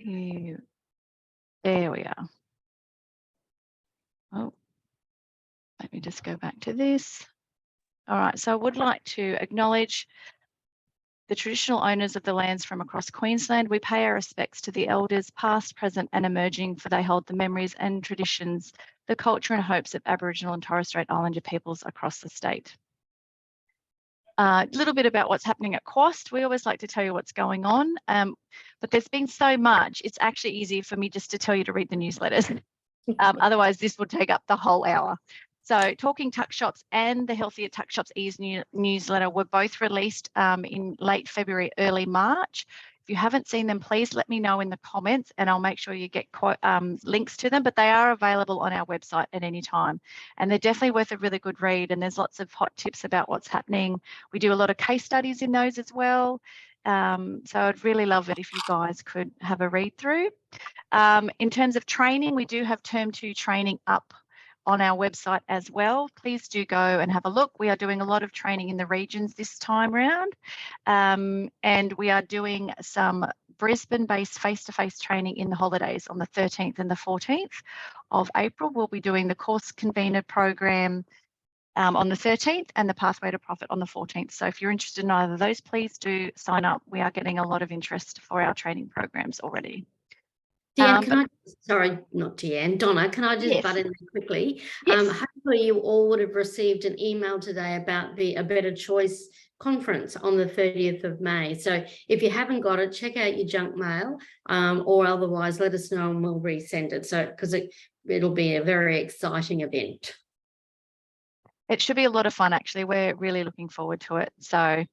There we are. Oh, let me just go back to this. All right, so I would like to acknowledge the traditional owners of the lands from across Queensland. We pay our respects to the elders, past, present, and emerging, for they hold the memories and traditions, the culture and hopes of Aboriginal and Torres Strait Islander peoples across the state. A little bit about what's happening at Quast. We always like to tell you what's going on, but there's been so much, it's actually easier for me just to tell you to read the newsletters. Otherwise, this will take up the whole hour. So Talking Tuckshops and the Healthier Tuckshops newsletter were both released in late February, early March. If you haven't seen them, please let me know in the comments and I'll make sure you get links to them, but they are available on our website at any time. And they're definitely worth a really good read, and there's lots of hot tips about what's happening. We do a lot of case studies in those as well. So I'd really love it if you guys could have a read through. In terms of training, we do have Term 2 training up on our website as well. Please do go and have a look. We are doing a lot of training in the regions this time round, and we are doing some Brisbane-based face-to-face training in the holidays on the 13th and the 14th of April. We'll be doing the course convener program on the 13th and the Pathway to Profit on the 14th. So if you're interested in either of those, please do sign up. We are getting a lot of interest for our training programs already. Deanne, Donna, can I just butt in there quickly? Yes. Hopefully you all would have received an email today about the A Better Choice conference on the 30th of May. So if you haven't got it, check out your junk mail, or otherwise let us know and we'll resend it. So because it'll be a very exciting event. It should be a lot of fun, actually. We're really looking forward to it. So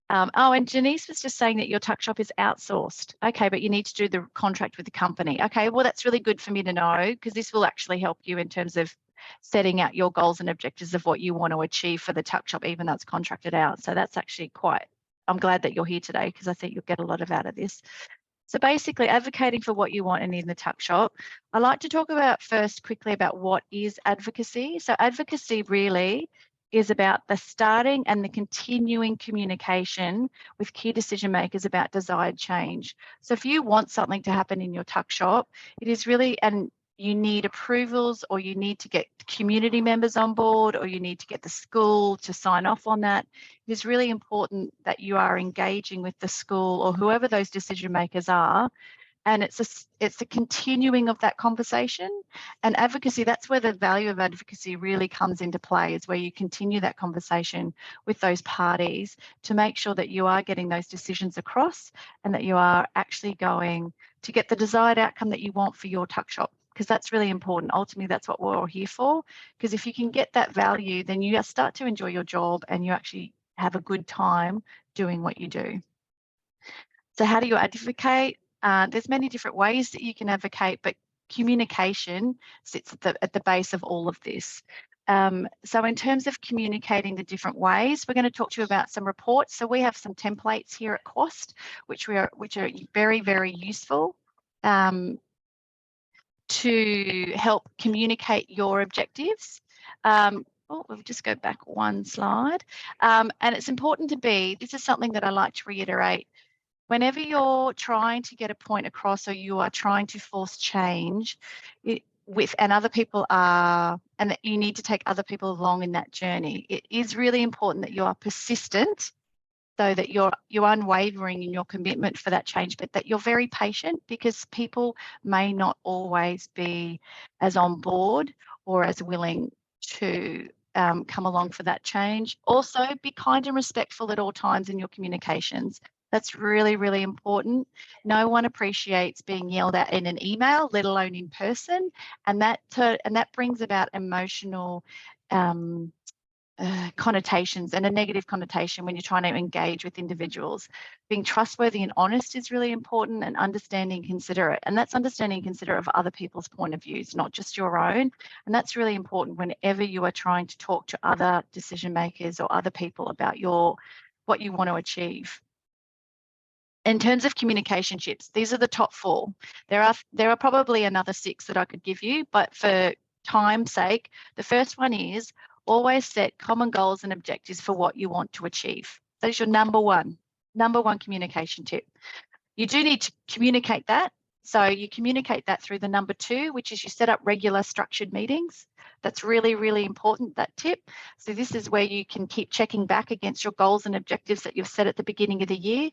oh, and Janice was just saying that your tuck shop is outsourced. Okay, but you need to do the contract with the company. Okay, well, that's really good for me to know, because this will actually help you in terms of setting out your goals and objectives of what you want to achieve for the tuck shop, even though it's contracted out. So that's actually I'm glad that you're here today, because I think you'll get a lot out of this. So basically, advocating for what you want and need in the tuck shop. I like to talk about first quickly about what is advocacy. So advocacy really is about the starting and the continuing communication with key decision makers about desired change. So if you want something to happen in your tuck shop, it is really, and you need approvals, or you need to get community members on board, or you need to get the school to sign off on that. It is really important that you are engaging with the school or whoever those decision makers are. And it's a continuing of that conversation. And advocacy, that's where the value of advocacy really comes into play, is where you continue that conversation with those parties to make sure that you are getting those decisions across and that you are actually going to get the desired outcome that you want for your tuck shop, because that's really important. Ultimately, that's what we're all here for, because if you can get that value, then you start to enjoy your job and you actually have a good time doing what you do. So how do you advocate? There's many different ways that you can advocate, but communication sits at the base of all of this. So in terms of communicating the different ways, we're going to talk to you about some reports. So we have some templates here at Quast, which are very, very useful to help communicate your objectives. We'll just go back one slide. And it's important this is something that I like to reiterate. Whenever you're trying to get a point across, or you are trying to force change and other people and that you need to take other people along in that journey, it is really important that you are persistent, so that you're unwavering in your commitment for that change, but that you're very patient, because people may not always be as on board or as willing to come along for that change. Also, be kind and respectful at all times in your communications. That's really, really important. No one appreciates being yelled at in an email, let alone in person, and that brings about emotional connotations and a negative connotation when you're trying to engage with individuals. Being trustworthy and honest is really important, and understanding and considerate. And that's understanding and considerate of other people's point of views, not just your own. And that's really important whenever you are trying to talk to other decision makers or other people about what you want to achieve. In terms of communication tips, these are the top 4. There are probably another 6 that I could give you, but for time's sake, the first one is always set common goals and objectives for what you want to achieve. That is your number one communication tip. You do need to communicate that. So you communicate that through the number 2, which is you set up regular structured meetings. That's really, really important, that tip. So this is where you can keep checking back against your goals and objectives that you've set at the beginning of the year.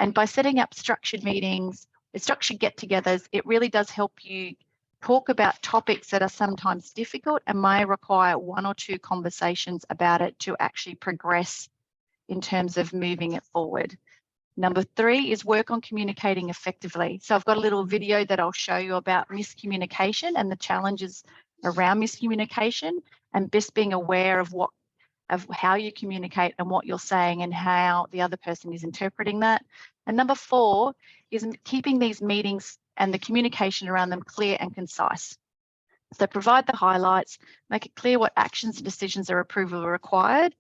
And by setting up structured meetings, structured get-togethers, it really does help you talk about topics that are sometimes difficult and may require 1 or 2 conversations about it to actually progress in terms of moving it forward. Number 3 is work on communicating effectively. So I've got a little video that I'll show you about miscommunication and the challenges around miscommunication, and best being aware of how you communicate and what you're saying and how the other person is interpreting that. And number 4 is keeping these meetings and the communication around them clear and concise. So provide the highlights, make it clear what actions and decisions or approval are required,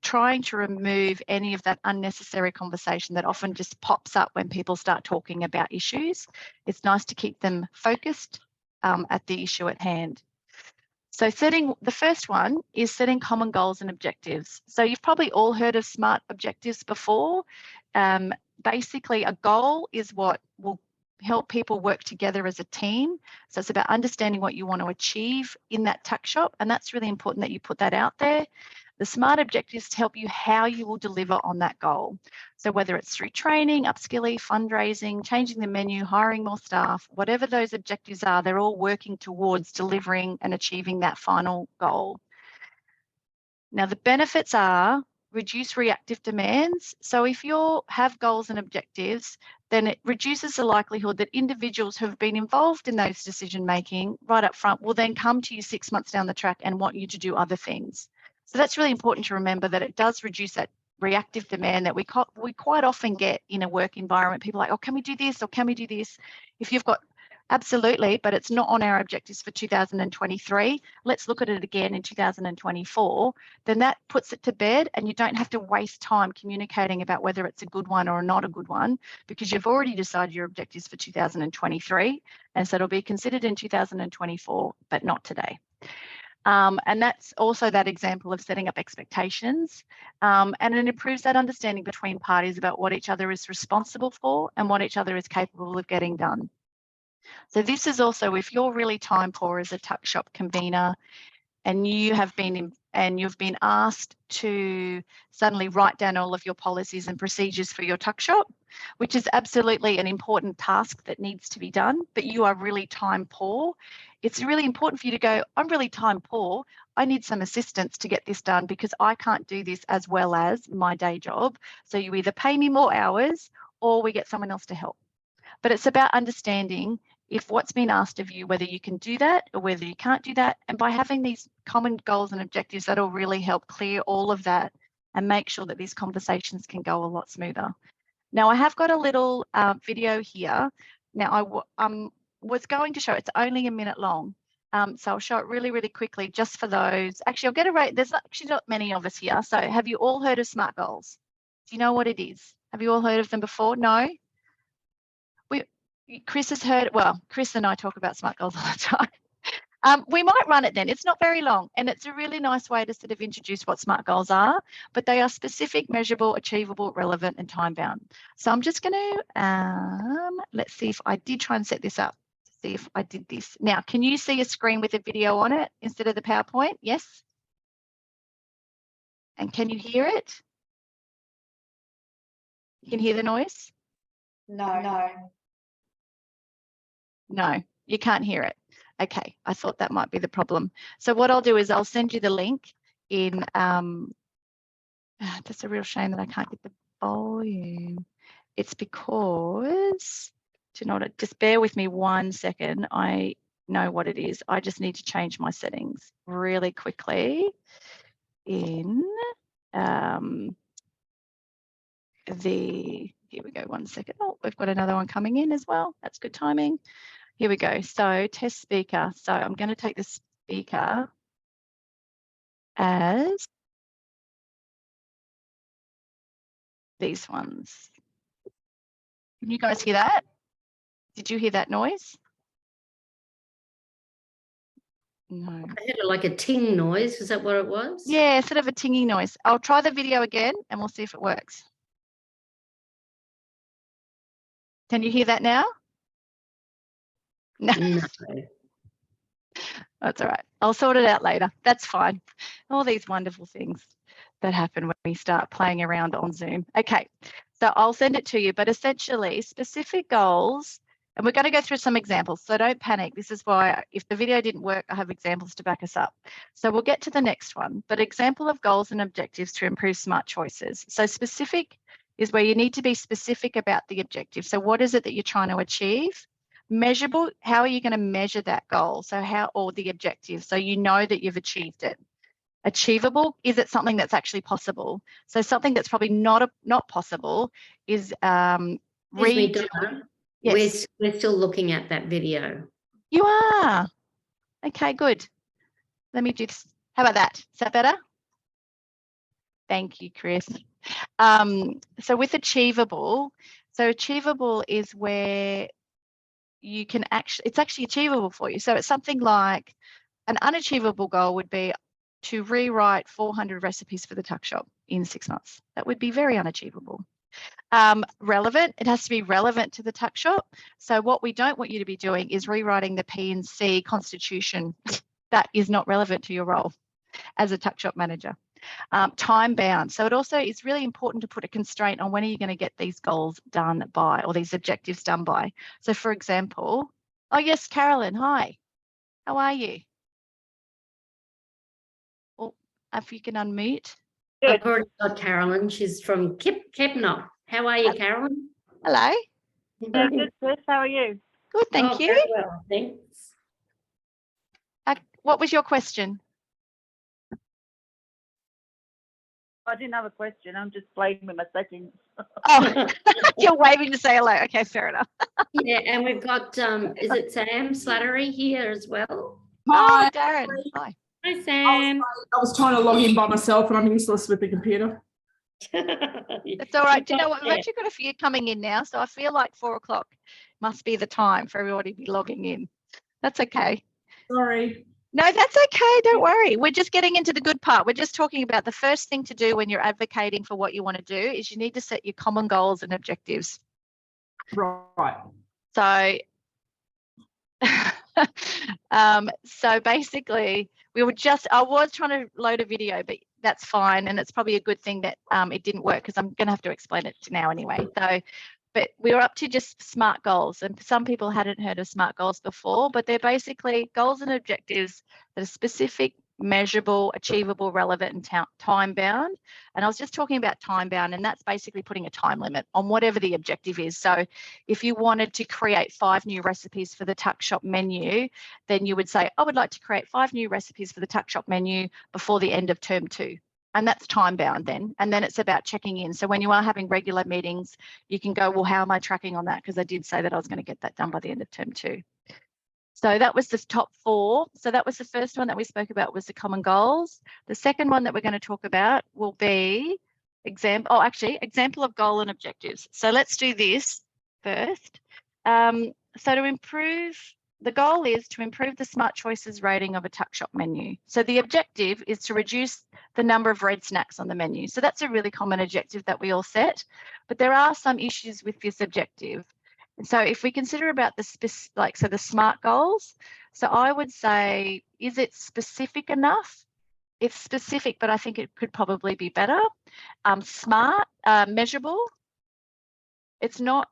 trying to remove any of that unnecessary conversation that often just pops up when people start talking about issues. It's nice to keep them focused at the issue at hand. So the first one is setting common goals and objectives. So you've probably all heard of SMART objectives before. Basically, a goal is what will help people work together as a team. So it's about understanding what you want to achieve in that tuck shop, and that's really important that you put that out there. The SMART objectives help you how you will deliver on that goal. So whether it's through training, upskilling, fundraising, changing the menu, hiring more staff, whatever those objectives are, they're all working towards delivering and achieving that final goal. Now, the benefits are reduce reactive demands. So if you have goals and objectives, then it reduces the likelihood that individuals who have been involved in those decision making right up front will then come to you 6 months down the track and want you to do other things. So that's really important to remember, that it does reduce that reactive demand that we quite often get in a work environment. People are like, oh, can we do this or can we do this? If you've got, absolutely, but it's not on our objectives for 2023. Let's look at it again in 2024. Then that puts it to bed, and you don't have to waste time communicating about whether it's a good one or not a good one, because you've already decided your objectives for 2023. And so it'll be considered in 2024, but not today. And that's also that example of setting up expectations, and it improves that understanding between parties about what each other is responsible for and what each other is capable of getting done. So this is also, if you're really time poor as a tuck shop convener and you've been asked to suddenly write down all of your policies and procedures for your tuck shop, which is absolutely an important task that needs to be done, but you are really time poor, it's really important for you to go, I'm really time poor. I need some assistance to get this done because I can't do this as well as my day job. So you either pay me more hours or we get someone else to help. But it's about understanding if what's been asked of you, whether you can do that or whether you can't do that. And by having these common goals and objectives, that'll really help clear all of that and make sure that these conversations can go a lot smoother. Now, I have got a little video here. Now, I was going to show, it's only a minute long. So I'll show it really, really quickly just for those. Actually, I'll get a rate. There's actually not many of us here. So have you all heard of SMART goals? Do you know what it is? Have you all heard of them before? No? Chris has heard, well, Chris and I talk about SMART goals all the time. We might run it then. It's not very long, and it's a really nice way to sort of introduce what SMART goals are, but they are specific, measurable, achievable, relevant, and time-bound. So I'm just going to, let's see if I did try and set this up, to see if I did this. Now, can you see a screen with a video on it instead of the PowerPoint? Yes? And can you hear it? You can hear the noise? No, you can't hear it. Okay, I thought that might be the problem. So what I'll do is I'll send you the link in, that's a real shame that I can't get the volume. It's because, do you know what, just bear with me 1 second. I know what it is. I just need to change my settings really quickly in here we go, 1 second. Oh, we've got another one coming in as well. That's good timing. Here we go. So test speaker. So I'm going to take the speaker as these ones. Can you guys hear that? Did you hear that noise? No. I heard it like a ting noise. Is that what it was? Yeah, sort of a tinging noise. I'll try the video again and we'll see if it works. Can you hear that now? No. No. That's all right. I'll sort it out later. That's fine. All these wonderful things that happen when we start playing around on Zoom. Okay, so I'll send it to you, but essentially specific goals, and we're going to go through some examples, so don't panic. This is why if the video didn't work, I have examples to back us up. So we'll get to the next one, but example of goals and objectives to improve smart choices. So specific is where you need to be specific about the objective. So what is it that you're trying to achieve? Measurable, how are you going to measure that goal? So how, or the objective, so you know that you've achieved it. Achievable, is it something that's actually possible? So something that's probably not possible is Yes. We're still looking at that video. You are. Okay, good. Let me do this. How about that? Is that better? Thank you, Chris. So with achievable, is where you can it's actually achievable for you. So it's something like an unachievable goal would be to rewrite 400 recipes for the Tuck Shop in 6 months. That would be very unachievable. Relevant, it has to be relevant to the Tuck Shop. So what we don't want you to be doing is rewriting the P&C constitution. That is not relevant to your role as a Tuck Shop manager. Time bound. So it also is really important to put a constraint on when are you going to get these goals done by, or these objectives done by. So for example, oh yes, Carolyn, hi. How are you? Well, if you can unmute. Good. I've already got Carolyn. She's from Kepner. How are you, Carolyn? Hello. Yeah, good, Chris. How are you? Good, thank you. Very well, thanks. What was your question? I didn't have a question. I'm just playing with my settings. Oh, you're waving to say hello. Okay, fair enough. Yeah, and we've got, is it Sam Slattery here as well? Hi. Oh, Darren. Hi. Hi, Sam. I was trying to log in by myself and I'm useless with the computer. It's all right. Do you know what? We've actually got a few coming in now, so I feel like 4 o'clock must be the time for everybody to be logging in. That's okay. Sorry. No, that's okay. Don't worry. We're just getting into the good part. We're just talking about the first thing to do when you're advocating for what you want to do is you need to set your common goals and objectives. Right. So, so basically, I was trying to load a video, but that's fine. And it's probably a good thing that it didn't work because I'm going to have to explain it now anyway. So, but we were up to just SMART goals, and some people hadn't heard of SMART goals before, but they're basically goals and objectives that are specific, measurable, achievable, relevant, and time bound. And I was just talking about time bound, and that's basically putting a time limit on whatever the objective is. So if you wanted to create 5 new recipes for the Tuck Shop menu, then you would say, I would like to create 5 new recipes for the Tuck Shop menu before the end of term 2. And that's time bound then. And then it's about checking in. So when you are having regular meetings, you can go, well, how am I tracking on that? Because I did say that I was going to get that done by the end of term 2. So that was the top 4. So that was the first one that we spoke about, was the common goals. The second one that we're going to talk about will be example of goal and objectives. So let's do this first. So to improve, the goal is to improve the smart choices rating of a Tuck Shop menu. So the objective is to reduce the number of red snacks on the menu. So that's a really common objective that we all set, but there are some issues with this objective. And so if we consider about the SMART goals, so I would say, is it specific enough? It's specific, but I think it could probably be better. SMART, measurable. It's not,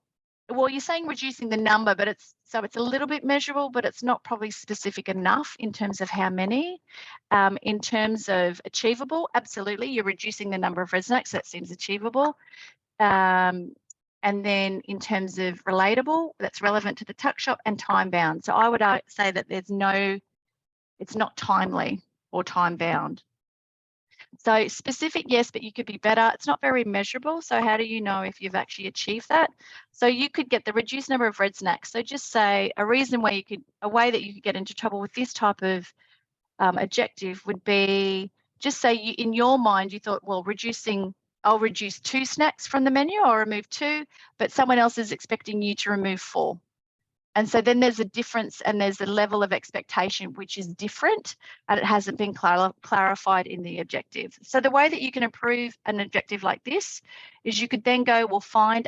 well, you're saying reducing the number, but it's a little bit measurable, but it's not probably specific enough in terms of how many. In terms of achievable, absolutely, you're reducing the number of red snacks, that seems achievable. And then in terms of relatable, that's relevant to the Tuck Shop, and time bound. So I would say that it's not timely or time bound. So specific, yes, but you could be better. It's not very measurable. So how do you know if you've actually achieved that? So you could get the reduced number of red snacks. So just say a way that you could get into trouble with this type of objective would be, just say in your mind, you thought, well, I'll reduce 2 snacks from the menu, I'll remove 2, but someone else is expecting you to remove 4. And so then there's a difference, and there's a level of expectation which is different, and it hasn't been clarified in the objective. So the way that you can improve an objective like this is you could then go, well, find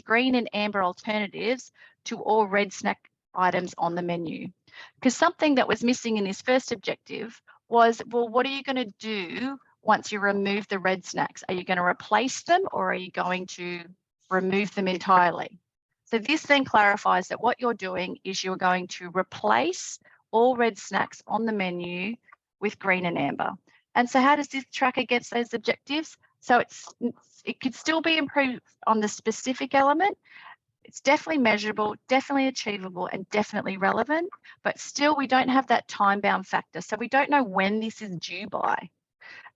green and amber alternatives to all red snack items on the menu. Because something that was missing in this first objective was, well, what are you going to do once you remove the red snacks? Are you going to replace them, or are you going to remove them entirely? So this then clarifies that what you're doing is you're going to replace all red snacks on the menu with green and amber. And so how does this track against those objectives? So it could still be improved on the specific element. It's definitely measurable, definitely achievable, and definitely relevant, but still we don't have that time-bound factor. So we don't know when this is due by.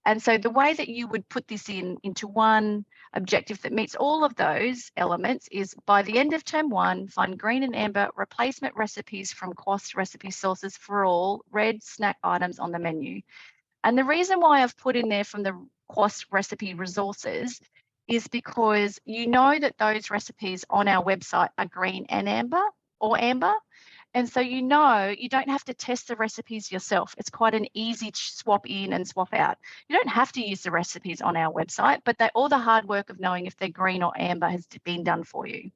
And so the way that you would put this into one objective that meets all of those elements is, by the end of term 1, find green and amber replacement recipes from QOS recipe sources for all red snack items on the menu. And the reason why I've put in there from the QOS recipe resources is because you know that those recipes on our website are green and amber, or amber. And so you know you don't have to test the recipes yourself. It's quite an easy swap in and swap out. You don't have to use the recipes on our website, but all the hard work of knowing if they're green or amber has been done for you.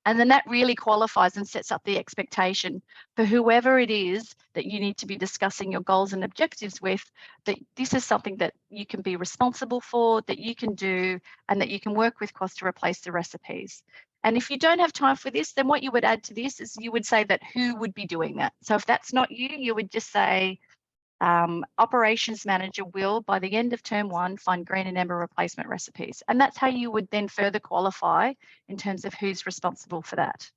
And then that really qualifies and sets up the expectation for whoever it is that you need to be discussing your goals and objectives with, that this is something that you can be responsible for, that you can do, and that you can work with QOS to replace the recipes. And if you don't have time for this, then what you would add to this is you would say that who would be doing that. So if that's not you, you would just say, operations manager will, by the end of term 1, find green and amber replacement recipes. And that's how you would then further qualify in terms of who's responsible for that.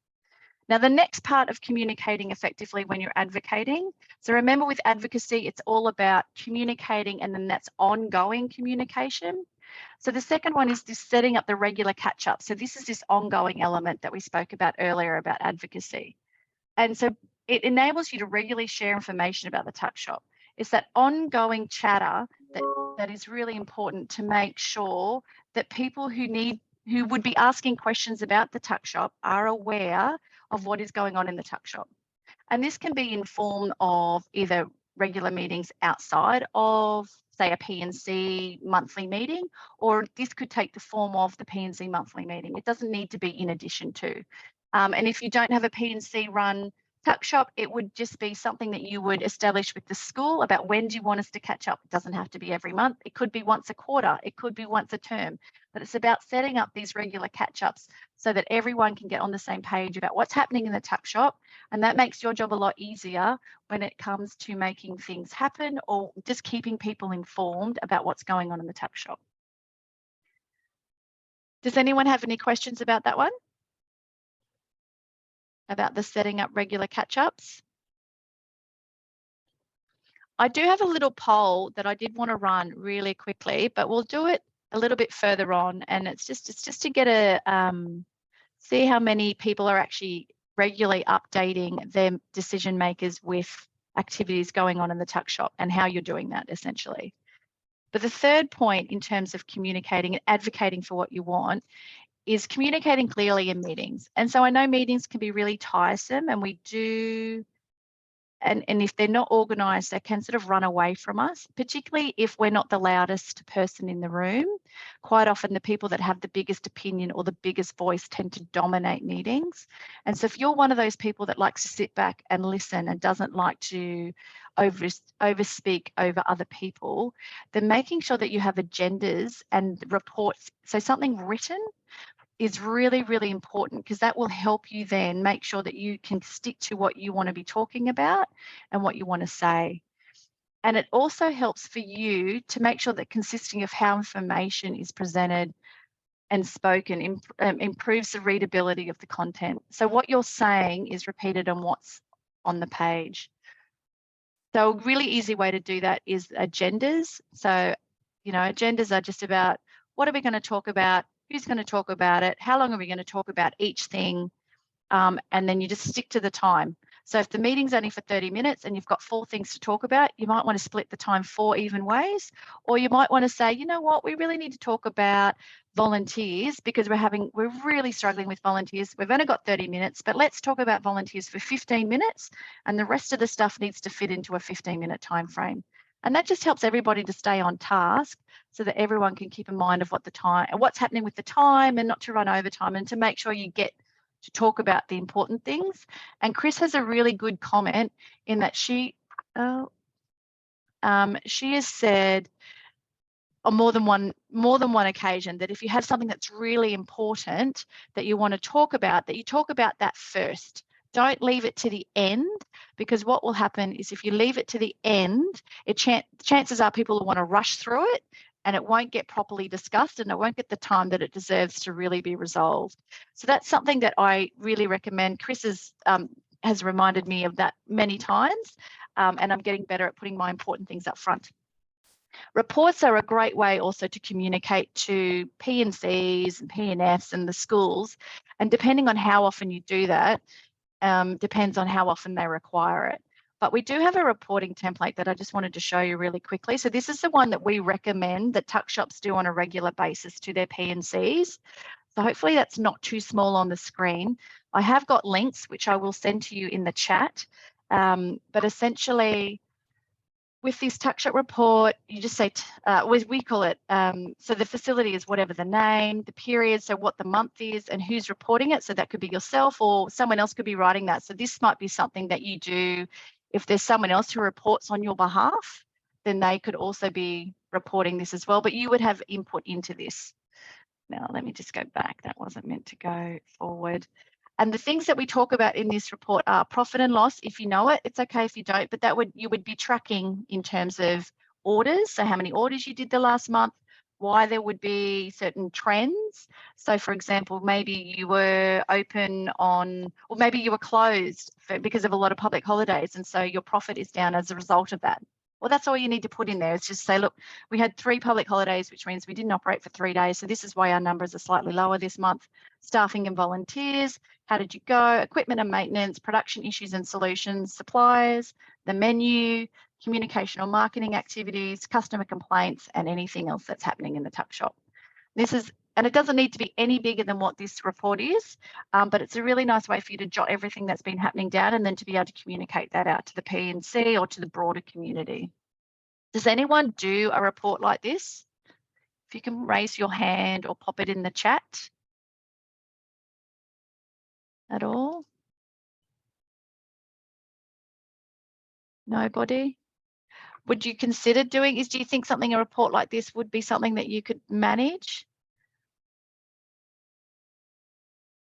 Now, the next part of communicating effectively when you're advocating. So remember, with advocacy, it's all about communicating, and then that's ongoing communication. So the second one is this setting up the regular catch up. So this is this ongoing element that we spoke about earlier about advocacy. And so it enables you to regularly share information about the tuck shop. It's that ongoing chatter that is really important to make sure that people who would be asking questions about the tuck shop are aware of what is going on in the tuck shop. And this can be in form of either regular meetings outside of, say, a P&C monthly meeting, or this could take the form of the P&C monthly meeting. It doesn't need to be in addition to. And if you don't have a P&C run tuck shop, it would just be something that you would establish with the school about when do you want us to catch up. It doesn't have to be every month. It could be once a quarter. It could be once a term. But it's about setting up these regular catch-ups so that everyone can get on the same page about what's happening in the tuck shop. And that makes your job a lot easier when it comes to making things happen, or just keeping people informed about what's going on in the tuck shop. Does anyone have any questions about that one? About the setting up regular catch-ups? I do have a little poll that I did want to run really quickly, but we'll do it a little bit further on, and it's just to get a see how many people are actually regularly updating their decision makers with activities going on in the tuck shop and how you're doing that essentially. But the third point in terms of communicating and advocating for what you want is communicating clearly in meetings. And so I know meetings can be really tiresome, and we do, and if they're not organised, they can sort of run away from us, particularly if we're not the loudest person in the room. Quite often the people that have the biggest opinion or the biggest voice tend to dominate meetings. And so if you're one of those people that likes to sit back and listen and doesn't like to overspeak over other people, then making sure that you have agendas and reports, so something written, is really, really important, because that will help you then make sure that you can stick to what you want to be talking about and what you want to say. And it also helps for you to make sure that consisting of how information is presented and spoken improves the readability of the content. So what you're saying is repeated on what's on the page. So a really easy way to do that is agendas. So, you know, agendas are just about what are we going to talk about, who's going to talk about it, how long are we going to talk about each thing, and then you just stick to the time. So if the meeting's only for 30 minutes and you've got 4 things to talk about, you might want to split the time 4 even ways, or you might want to say, you know what, we really need to talk about volunteers because we're really struggling with volunteers. We've only got 30 minutes, but let's talk about volunteers for 15 minutes, and the rest of the stuff needs to fit into a 15-minute time frame. And that just helps everybody to stay on task so that everyone can keep in mind of what's happening with the time, and not to run over time, and to make sure you get to talk about the important things. And Chris has a really good comment in that she has said on more than one occasion that if you have something that's really important that you want to talk about, that you talk about that first. Don't leave it to the end, because what will happen is if you leave it to the end, chances are people will want to rush through it and it won't get properly discussed and it won't get the time that it deserves to really be resolved. So that's something that I really recommend. Chris has reminded me of that many times, and I'm getting better at putting my important things up front. Reports are a great way also to communicate to P&Cs and P&Fs and the schools, and depending on how often you do that, depends on how often they require it. But we do have a reporting template that I just wanted to show you really quickly. So this is the one that we recommend that Tuckshops do on a regular basis to their P&Cs. So hopefully that's not too small on the screen. I have got links, which I will send to you in the chat. But essentially, with this Tuckshop report, you just say, we call it, so the facility is whatever the name, the period, so what the month is and who's reporting it. So that could be yourself or someone else could be writing that. So this might be something that you do. If there's someone else who reports on your behalf, then they could also be reporting this as well, but you would have input into this. Now, let me just go back. That wasn't meant to go forward. And the things that we talk about in this report are profit and loss. If you know it, it's okay if you don't, but you would be tracking in terms of orders. So how many orders you did the last month, why there would be certain trends. So for example, maybe you were open on, or maybe you were closed because of a lot of public holidays. And so your profit is down as a result of that. Well, that's all you need to put in there. It's just say, look, we had 3 public holidays, which means we didn't operate for 3 days. So this is why our numbers are slightly lower this month. Staffing and volunteers, how did you go? Equipment and maintenance, production issues and solutions, suppliers, the menu, communication or marketing activities, customer complaints, and anything else that's happening in the tuck shop. And it doesn't need to be any bigger than what this report is, but it's a really nice way for you to jot everything that's been happening down and then to be able to communicate that out to the P&C or to the broader community. Does anyone do a report like this? If you can raise your hand or pop it in the chat at all. Nobody? Would you consider do you think a report like this would be something that you could manage?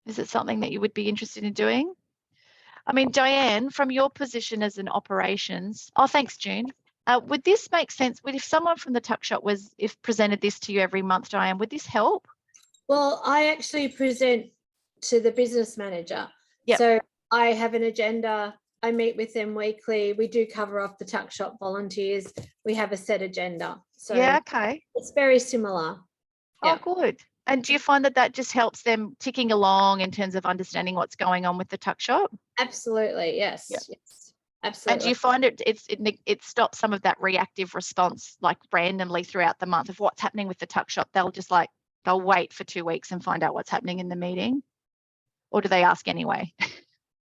Is it something that you would be interested in doing? I mean, Diane, from your position as an operations, thanks, June. Would this make sense? If someone from the tuck shop presented this to you every month, Diane, would this help? Well, I actually present to the business manager. Yep. So I have an agenda. I meet with them weekly. We do cover off the tuck shop volunteers. We have a set agenda. So yeah, okay. It's very similar. Oh, good. And do you find that just helps them ticking along in terms of understanding what's going on with the tuck shop? Absolutely, yes. Yep. Yes, absolutely. And do you find it stops some of that reactive response, like randomly throughout the month of what's happening with the tuck shop? They'll wait for 2 weeks and find out what's happening in the meeting, or do they ask anyway?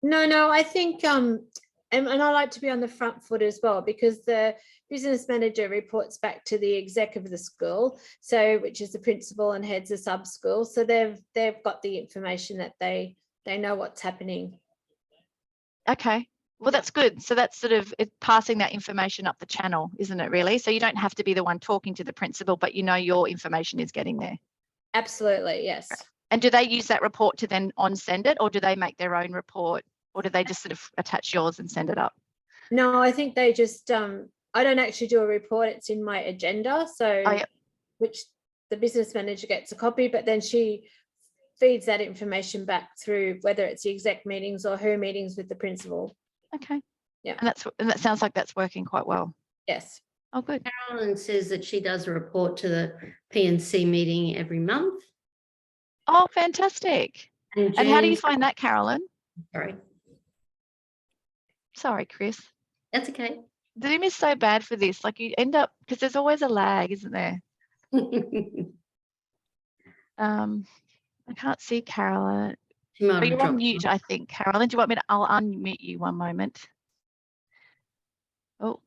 No, I think, and I like to be on the front foot as well, because the business manager reports back to the exec of the school, which is the principal and heads of sub school. So they've got the information that they know what's happening. Okay, well, that's good. So that's sort of passing that information up the channel, isn't it, really? So you don't have to be the one talking to the principal, but you know your information is getting there. Absolutely, yes. And do they use that report to then send it, or do they make their own report, or do they just sort of attach yours and send it up? No, I think they just, I don't actually do a report. It's in my agenda. So, which the business manager gets a copy, but then she feeds that information back through whether it's the exec meetings or her meetings with the principal. Okay. Yeah. And that sounds like that's working quite well. Yes. Oh, good. Carolyn says that she does a report to the P&C meeting every month. Oh, fantastic. And how do you find that, Carolyn? Sorry, Chris. That's okay. Zoom is so bad for this. Like you end up, because there's always a lag, isn't there? I can't see Carolyn. But you're on mute, I think, Carolyn. Do you want me to? I'll unmute you one moment. Oh,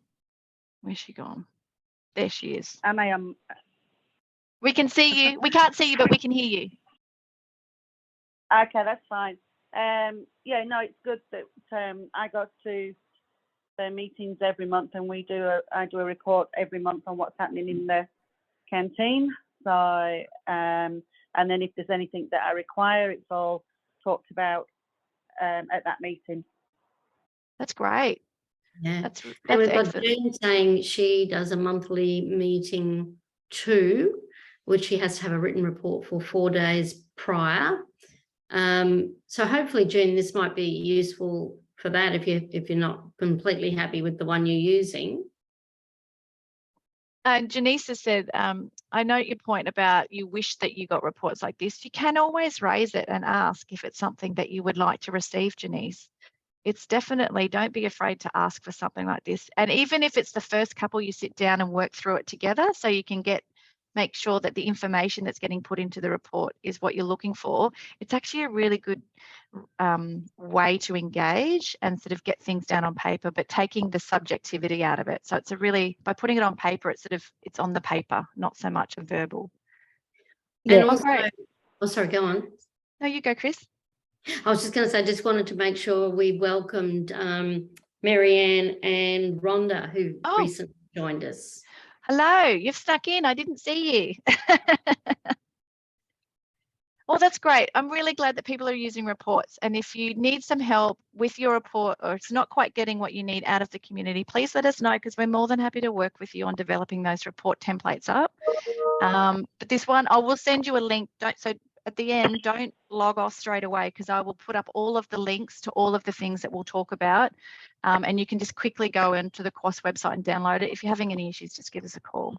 where's she gone? There she is. We can see you. We can't see you, but we can hear you. Okay, that's fine. Yeah, no, it's good that I go to the meetings every month, and I do a report every month on what's happening in the canteen. So, and then if there's anything that I require, it's all talked about at that meeting. That's great. Yeah. That's And we've got excellent. Jean saying she does a monthly meeting too, which she has to have a written report for 4 days prior. So hopefully, Jean, this might be useful for that if you're not completely happy with the one you're using. And Janice has said, I note your point about you wish that you got reports like this. You can always raise it and ask if it's something that you would like to receive, Janice. It's definitely, don't be afraid to ask for something like this. And even if it's the first couple, you sit down and work through it together so you can make sure that the information that's getting put into the report is what you're looking for. It's actually a really good way to engage and sort of get things down on paper, but taking the subjectivity out of it. So it's by putting it on paper, it's on the paper, not so much a verbal. And also, oh, sorry, go on. No, you go, Chris. I was just going to say, I just wanted to make sure we welcomed Marianne and Rhonda, who recently joined us. Hello, you've snuck in. I didn't see you. Well, that's great. I'm really glad that people are using reports. And if you need some help with your report, or it's not quite getting what you need out of the community, please let us know, because we're more than happy to work with you on developing those report templates up. But this one, I will send you a link. So at the end, don't log off straight away, because I will put up all of the links to all of the things that we'll talk about. And you can just quickly go into the CWAS website and download it. If you're having any issues, just give us a call.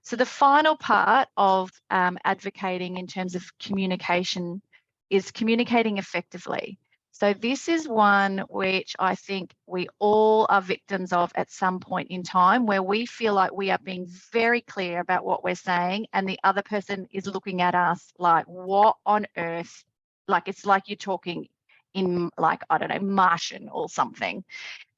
So the final part of advocating in terms of communication is communicating effectively. So this is one which I think we all are victims of at some point in time, where we feel like we are being very clear about what we're saying and the other person is looking at us like, what on earth? Like, it's like you're talking in, like, I don't know, Martian or something.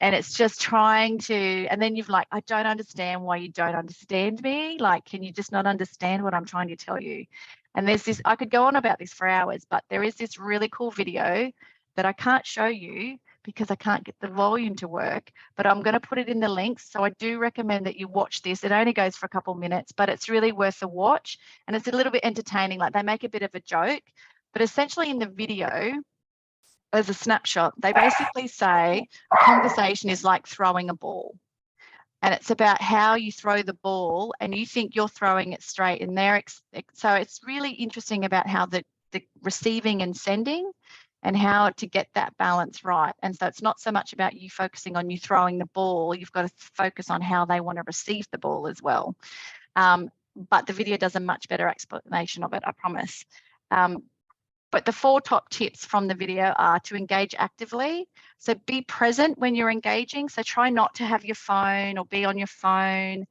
And it's just trying to, and then you've like, I don't understand why you don't understand me. Like, can you just not understand what I'm trying to tell you? And there's this, I could go on about this for hours, but there is this really cool video that I can't show you because I can't get the volume to work, but I'm going to put it in the links. So I do recommend that you watch this. It only goes for a couple minutes, but it's really worth a watch. And it's a little bit entertaining. Like, they make a bit of a joke, but essentially in the video, as a snapshot, they basically say a conversation is like throwing a ball, and it's about how you throw the ball and you think you're throwing it straight, and so it's really interesting about how the receiving and sending and how to get that balance right. And so it's not so much about you focusing on you throwing the ball, you've got to focus on how they want to receive the ball as well. But the video does a much better explanation of it, I promise. But the 4 top tips from the video are to engage actively. So be present when you're engaging. So try not to have your phone or be on your phone.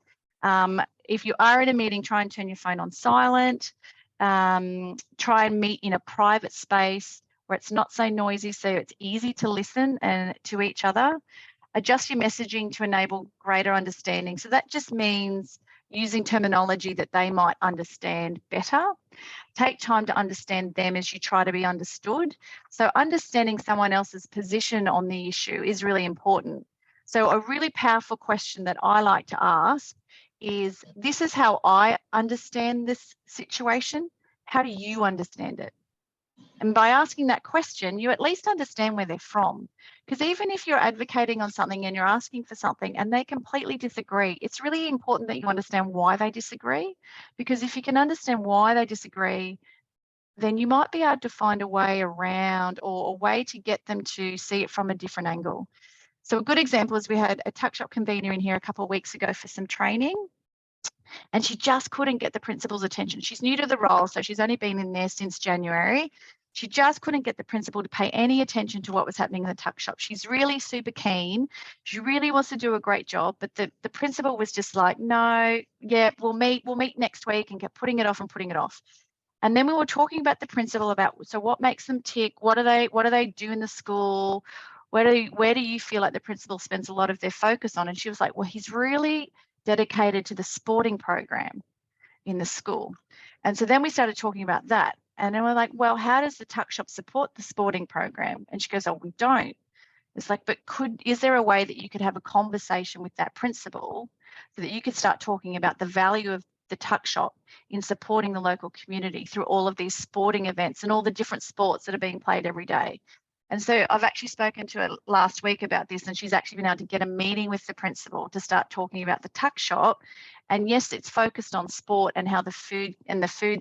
If you are in a meeting, try and turn your phone on silent. Try and meet in a private space where it's not so noisy, so it's easy to listen and to each other. Adjust your messaging to enable greater understanding. So that just means using terminology that they might understand better. Take time to understand them as you try to be understood. So understanding someone else's position on the issue is really important. So a really powerful question that I like to ask is, this is how I understand this situation. How do you understand it? And by asking that question, you at least understand where they're from. Because even if you're advocating on something and you're asking for something and they completely disagree, it's really important that you understand why they disagree. Because if you can understand why they disagree, then you might be able to find a way around, or a way to get them to see it from a different angle. So a good example is, we had a Tuckshop convener in here a couple of weeks ago for some training, and she just couldn't get the principal's attention. She's new to the role, so she's only been in there since January. She just couldn't get the principal to pay any attention to what was happening in the tuck shop. She's really super keen. She really wants to do a great job, but the principal was just like, no, yeah, we'll meet next week, and kept putting it off and putting it off. And then we were talking about the principal about, so what makes them tick? What do they do in the school? Where do you feel like the principal spends a lot of their focus on? And she was like, well, he's really dedicated to the sporting program in the school. And so then we started talking about that. And then we're like, well, how does the tuck shop support the sporting program? And she goes, oh, we don't. It's like, but is there a way that you could have a conversation with that principal so that you could start talking about the value of the tuck shop in supporting the local community through all of these sporting events and all the different sports that are being played every day? And so I've actually spoken to her last week about this, and she's actually been able to get a meeting with the principal to start talking about the tuck shop. And yes, it's focused on sport and how the food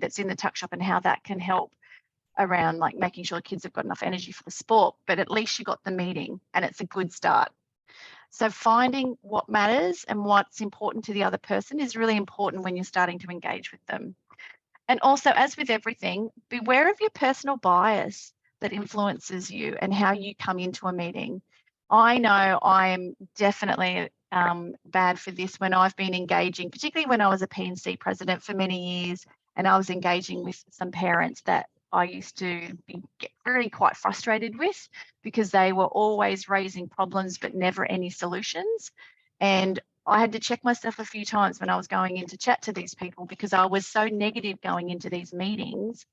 that's in the tuck shop and how that can help around like making sure kids have got enough energy for the sport, but at least you got the meeting and it's a good start. So finding what matters and what's important to the other person is really important when you're starting to engage with them. And also, as with everything, beware of your personal bias that influences you and how you come into a meeting. I know I'm definitely bad for this when I've been engaging, particularly when I was a P&C president for many years, and I was engaging with some parents that I used to get really quite frustrated with because they were always raising problems but never any solutions. And I had to check myself a few times when I was going in to chat to these people because I was so negative going into these meetings.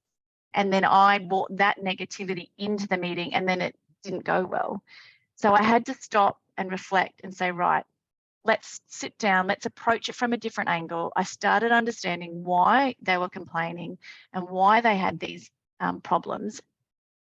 And then I brought that negativity into the meeting and then it didn't go well. So I had to stop and reflect and say, right, let's sit down, let's approach it from a different angle. I started understanding why they were complaining and why they had these problems.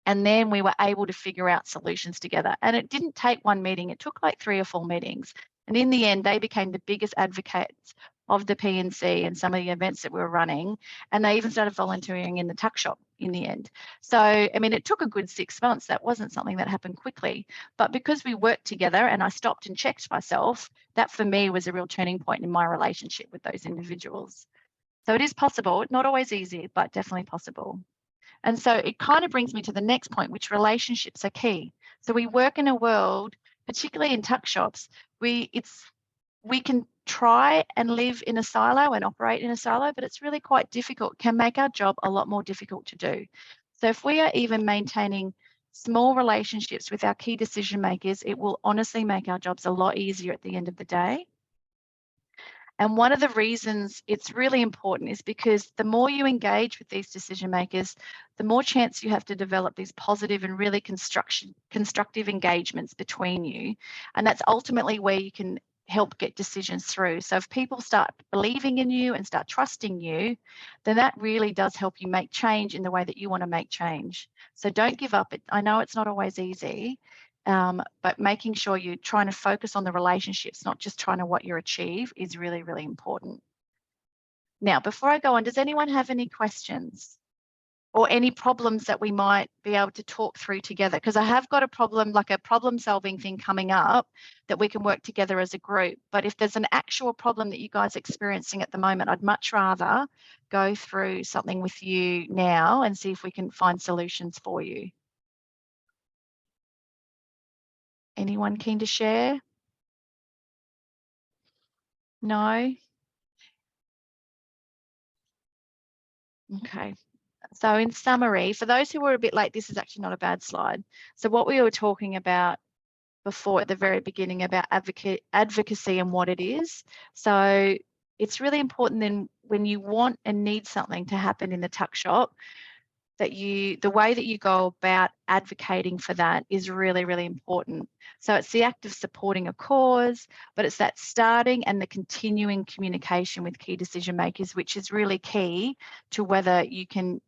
And then we were able to figure out solutions together. And it didn't take one meeting, it took like 3 or 4 meetings. And in the end, they became the biggest advocates of the P&C and some of the events that we were running. And they even started volunteering in the tuck shop in the end. So, I mean, it took a good 6 months. That wasn't something that happened quickly. But because we worked together and I stopped and checked myself, that for me was a real turning point in my relationship with those individuals. So it is possible, not always easy, but definitely possible. And so it kind of brings me to the next point, which relationships are key. So we work in a world, particularly in tuck shops, we can try and live in a silo and operate in a silo, but it's really quite difficult, can make our job a lot more difficult to do. So if we are even maintaining small relationships with our key decision makers, it will honestly make our jobs a lot easier at the end of the day. And one of the reasons it's really important is because the more you engage with these decision makers, the more chance you have to develop these positive and really constructive engagements between you. And that's ultimately where you can help get decisions through. So if people start believing in you and start trusting you, then that really does help you make change in the way that you want to make change. So don't give up. I know it's not always easy. But making sure you're trying to focus on the relationships, not just trying to what you achieve, is really, really important. Now, before I go on, does anyone have any questions or any problems that we might be able to talk through together? Because I have got a problem, like a problem solving thing coming up that we can work together as a group. But if there's an actual problem that you guys are experiencing at the moment, I'd much rather go through something with you now and see if we can find solutions for you. Anyone keen to share? No? Okay. So in summary, for those who were a bit late, this is actually not a bad slide. So what we were talking about before at the very beginning about advocacy and what it is. So it's really important then when you want and need something to happen in the tuck shop, that the way that you go about advocating for that is really, really important. So it's the act of supporting a cause, but it's that starting and the continuing communication with key decision makers, which is really key to whether you can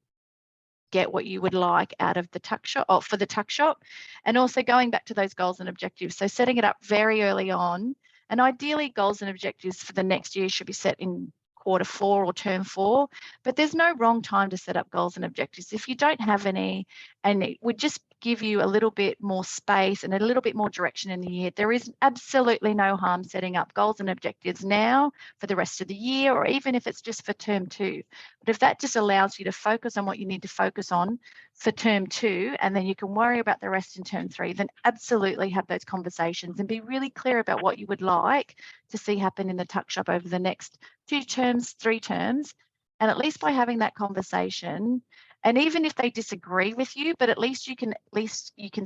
get what you would like out of the tuck shop or for the tuck shop. And also going back to those goals and objectives. So setting it up very early on, and ideally goals and objectives for the next year should be set in Q4 or term 4, but there's no wrong time to set up goals and objectives. If you don't have any, and it would just give you a little bit more space and a little bit more direction in the year, there is absolutely no harm setting up goals and objectives now for the rest of the year, or even if it's just for term 2. But if that just allows you to focus on what you need to focus on for term 2, and then you can worry about the rest in term 3, then absolutely have those conversations and be really clear about what you would like to see happen in the tuck shop over the next 2 terms, 3 terms. And at least by having that conversation, and even if they disagree with you, but at least you can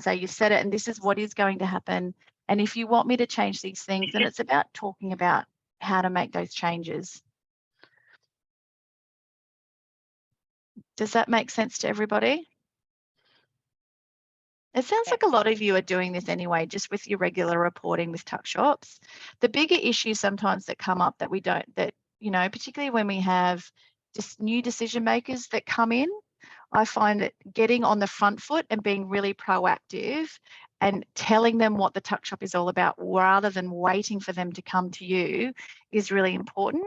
say you said it and this is what is going to happen. And if you want me to change these things, then it's about talking about how to make those changes. Does that make sense to everybody? It sounds like a lot of you are doing this anyway, just with your regular reporting with Tuckshops. The bigger issues sometimes that come up that we don't, that, you know, particularly when we have just new decision makers that come in, I find that getting on the front foot and being really proactive and telling them what the Tuckshop is all about rather than waiting for them to come to you is really important,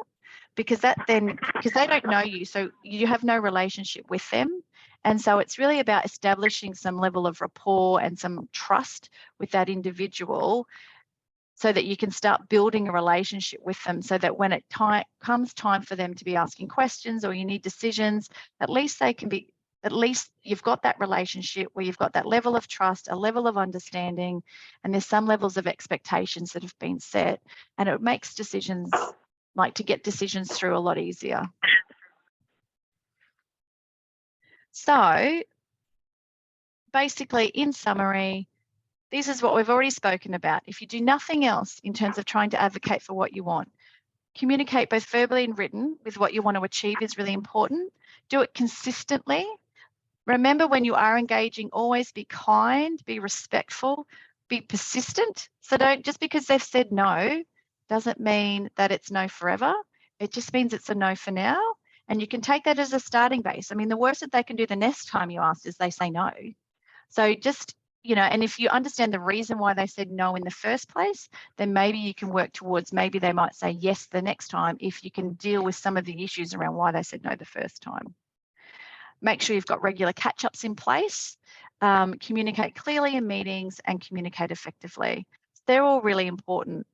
because they don't know you, so you have no relationship with them. And so it's really about establishing some level of rapport and some trust with that individual so that you can start building a relationship with them, so that when it comes time for them to be asking questions or you need decisions, at least you've got that relationship where you've got that level of trust, a level of understanding, and there's some levels of expectations that have been set, and it makes decisions, like to get decisions through, a lot easier. So basically, in summary, this is what we've already spoken about. If you do nothing else in terms of trying to advocate for what you want, communicate both verbally and written with what you want to achieve is really important. Do it consistently. Remember, when you are engaging, always be kind, be respectful, be persistent. So don't, just because they've said no, doesn't mean that it's no forever. It just means it's a no for now. And you can take that as a starting base. I mean, the worst that they can do the next time you ask is they say no. So just, you know, and if you understand the reason why they said no in the first place, then maybe you can work towards, maybe they might say yes the next time if you can deal with some of the issues around why they said no the first time. Make sure you've got regular catch-ups in place, communicate clearly in meetings, and communicate effectively. They're all really important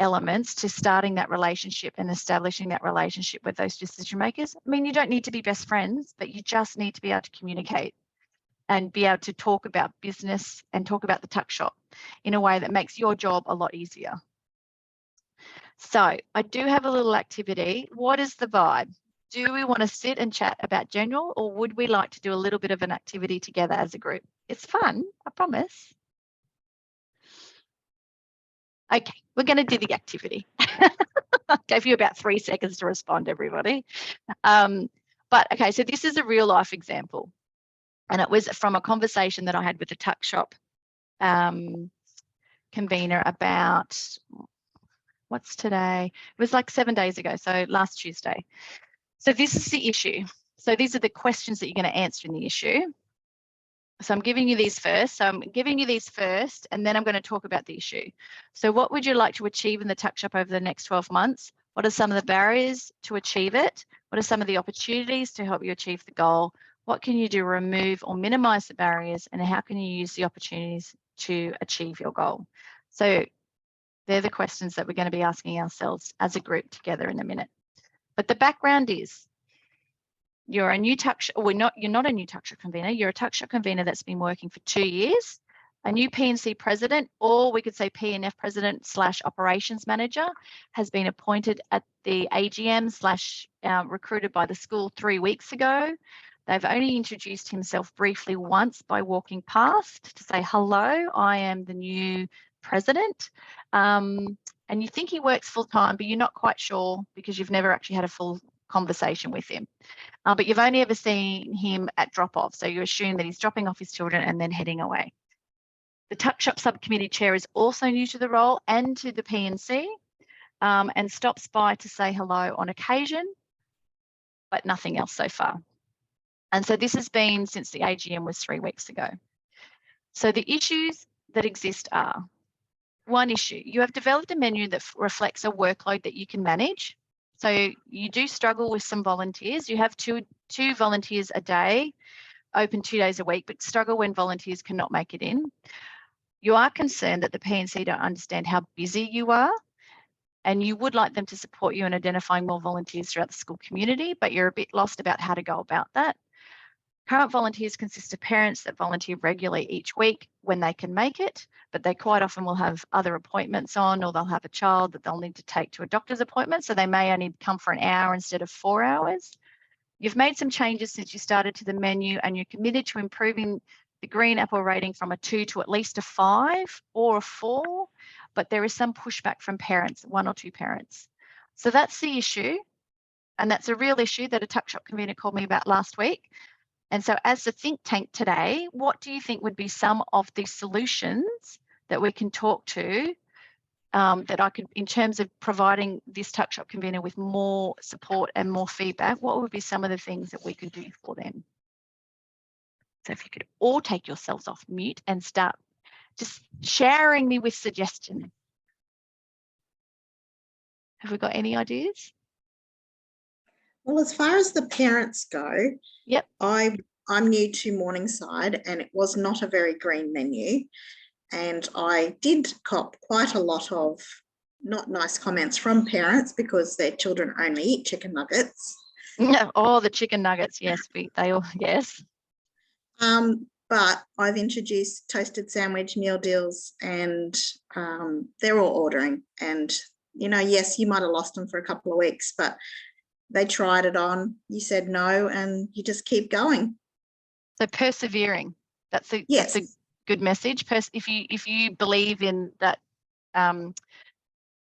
elements to starting that relationship and establishing that relationship with those decision makers. I mean, you don't need to be best friends, but you just need to be able to communicate and be able to talk about business and talk about the Tuckshop in a way that makes your job a lot easier. So I do have a little activity. What is the vibe? Do we want to sit and chat about general, or would we like to do a little bit of an activity together as a group? It's fun, I promise. Okay, we're going to do the activity. I gave you about 3 seconds to respond, everybody. But okay, so this is a real life example. And it was from a conversation that I had with the Tuckshop convener about, what's today? It was like 7 days ago, so last Tuesday. So this is the issue. So these are the questions that you're going to answer in the issue. So I'm giving you these first. So I'm giving you these first, and then I'm going to talk about the issue. So what would you like to achieve in the Tuckshop over the next 12 months? What are some of the barriers to achieve it? What are some of the opportunities to help you achieve the goal? What can you do to remove or minimize the barriers? And how can you use the opportunities to achieve your goal? So they're the questions that we're going to be asking ourselves as a group together in a minute. But the background is, you're a new Tuckshop, or you're not a new Tuckshop convener, you're a Tuckshop convener that's been working for 2 years, a new P&C president, or we could say P&F president / operations manager, has been appointed at the AGM / recruited by the school 3 weeks ago. They've only introduced himself briefly once by walking past to say, hello, I am the new president. And you think he works full time, but you're not quite sure because you've never actually had a full conversation with him. But you've only ever seen him at drop off. So you assume that he's dropping off his children and then heading away. The Tuckshop subcommittee chair is also new to the role and to the P&C, and stops by to say hello on occasion, but nothing else so far. And so this has been since the AGM was 3 weeks ago. So the issues that exist are, one issue, you have developed a menu that reflects a workload that you can manage. So you do struggle with some volunteers. You have two volunteers a day, open 2 days a week, but struggle when volunteers cannot make it in. You are concerned that the P&C don't understand how busy you are, and you would like them to support you in identifying more volunteers throughout the school community, but you're a bit lost about how to go about that. Current volunteers consist of parents that volunteer regularly each week when they can make it, but they quite often will have other appointments on, or they'll have a child that they'll need to take to a doctor's appointment, so they may only come for an hour instead of 4 hours. You've made some changes since you started to the menu, and you're committed to improving the green apple rating from a 2 to at least a 5 or a 4, but there is some pushback from parents, 1 or 2 parents. So that's the issue, and that's a real issue that a Tuckshop convener called me about last week. And so as the think tank today, what do you think would be some of the solutions that we can talk to that I could, in terms of providing this Tuckshop convener with more support and more feedback, what would be some of the things that we could do for them? So if you could all take yourselves off mute and start just showering me with suggestions. Have we got any ideas? Well, as far as the parents go, Yep. I'm new to Morningside, and it was not a very green menu. And I did cop quite a lot of not nice comments from parents because their children only eat chicken nuggets. Oh, the chicken nuggets. Yes, they all, yes. But I've introduced toasted sandwich meal deals, and they're all ordering. And, you know, yes, you might have lost them for a couple of weeks, but they tried it on, you said no, and you just keep going. So persevering, that's a good message. If you believe in that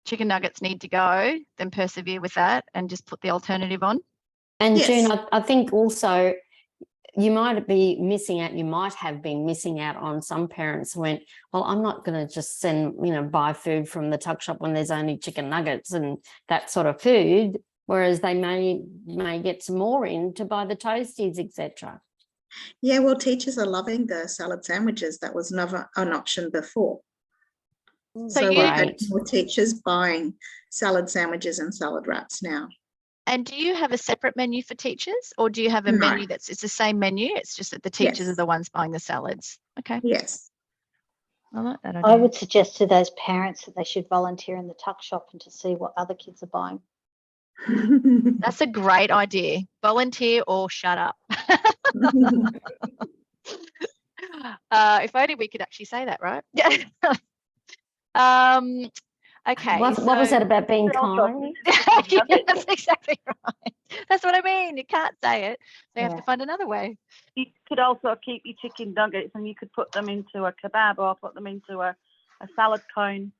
chicken nuggets need to go, then persevere with that and just put the alternative on. And Yes. June, I think also you might have been missing out on some parents who went, well, I'm not going to just buy food from the tuck shop when there's only chicken nuggets and that sort of food, whereas they may get some more in to buy the toasties, etc. Yeah, well, teachers are loving the salad sandwiches. That was never an option before. So we've had more teachers buying salad sandwiches and salad wraps now. And do you have a separate menu for teachers, or do you have a menu it's the same menu? It's just that the teachers are the ones buying the salads. Okay. Yes. I like that idea. I would suggest to those parents that they should volunteer in the tuck shop and to see what other kids are buying. That's a great idea. Volunteer or shut up. If only we could actually say that, right? Yeah. Okay. What was that about being kind? Yeah, that's exactly right. That's what I mean. You can't say it. So you have to find another way. You could also keep your chicken nuggets and you could put them into a kebab or put them into a salad cone.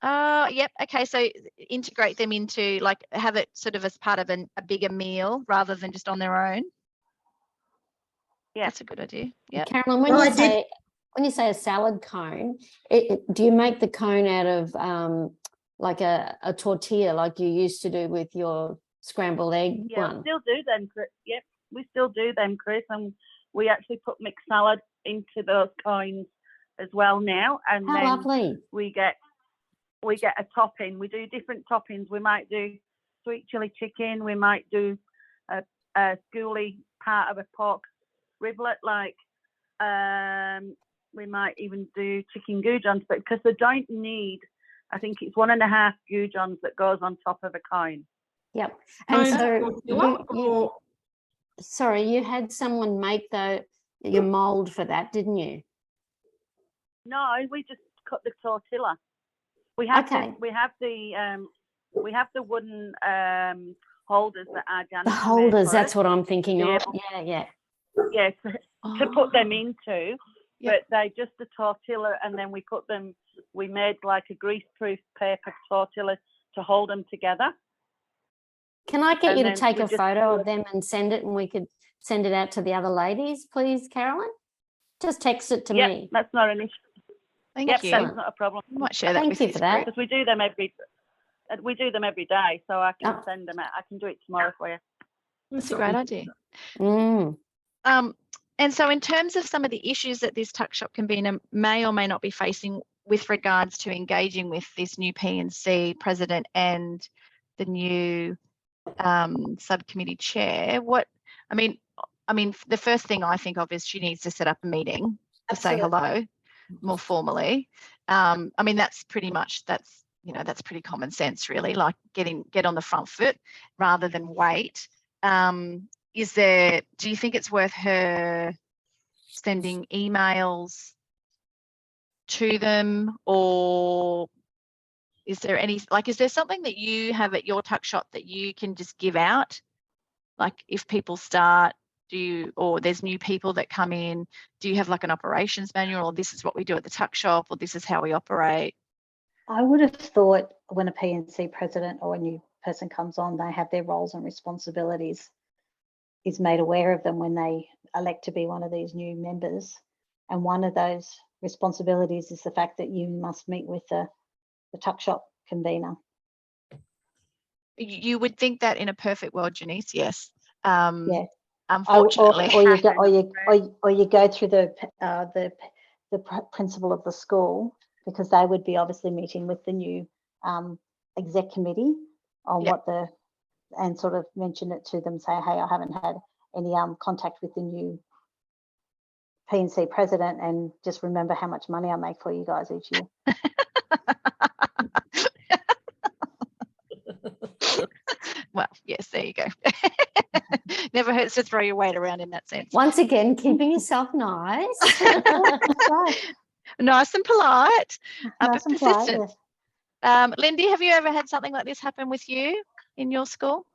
Yep. Okay. So integrate them into, like, have it sort of as part of a bigger meal rather than just on their own. Yeah, that's a good idea. Yeah. Carolyn, when you say a salad cone, do you make the cone out of like a tortilla, like you used to do with your scrambled egg one? We still do them, Chris. Yep, we still do them, Chris, and we actually put mixed salad into those cones as well now. And How then lovely. we get a topping. We do different toppings. We might do sweet chili chicken. We might do a schooly part of a pork riblet, like we might even do chicken goujons, but because they don't need, I think it's 1.5 goujons that goes on top of a cone. Yep. And so sorry, you had someone make your mold for that, didn't you? No, we just cut the tortilla. We have the wooden holders that are Janet. The holders, that's what I'm thinking of. Yeah. Yeah, to put them into. But they just a tortilla, and then we made like a grease-proof paper tortilla to hold them together. Can I get you to take a photo of them and send it, and we could send it out to the other ladies, please, Carolyn? Just text it to me. That's not an issue. Thank you. That's not a problem. I might share that Thank you for that. Because we do them every day, so I can send them out. I can do it tomorrow for you. That's a great idea. And so in terms of some of the issues that this tuck shop convener may or may not be facing with regards to engaging with this new P&C president and the new subcommittee chair, the first thing I think of is she needs to set up a meeting to say hello more formally. That's pretty common sense, really, like get on the front foot rather than wait. Do you think it's worth her sending emails to them, or is there something that you have at your tuck shop that you can just give out? Like if people start, or there's new people that come in, do you have like an operations manual, or this is what we do at the tuck shop, or this is how we operate? I would have thought when a P&C president or a new person comes on, they have their roles and responsibilities is made aware of them when they elect to be one of these new members. And one of those responsibilities is the fact that you must meet with the Tuckshop convener. You would think that in a perfect world, Janice, yes. Yeah. Unfortunately. Or you go through the principal of the school, because they would be obviously meeting with the new exec committee on Yep. and sort of mention it to them, say, hey, I haven't had any contact with the new P&C president, and just remember how much money I make for you guys each year. Well, yes, there you go. Never hurts to throw your weight around in that sense. Once again, keeping yourself nice. Nice and polite, but Nice and polite, persistent. yes. Lindy, have you ever had something like this happen with you in your school?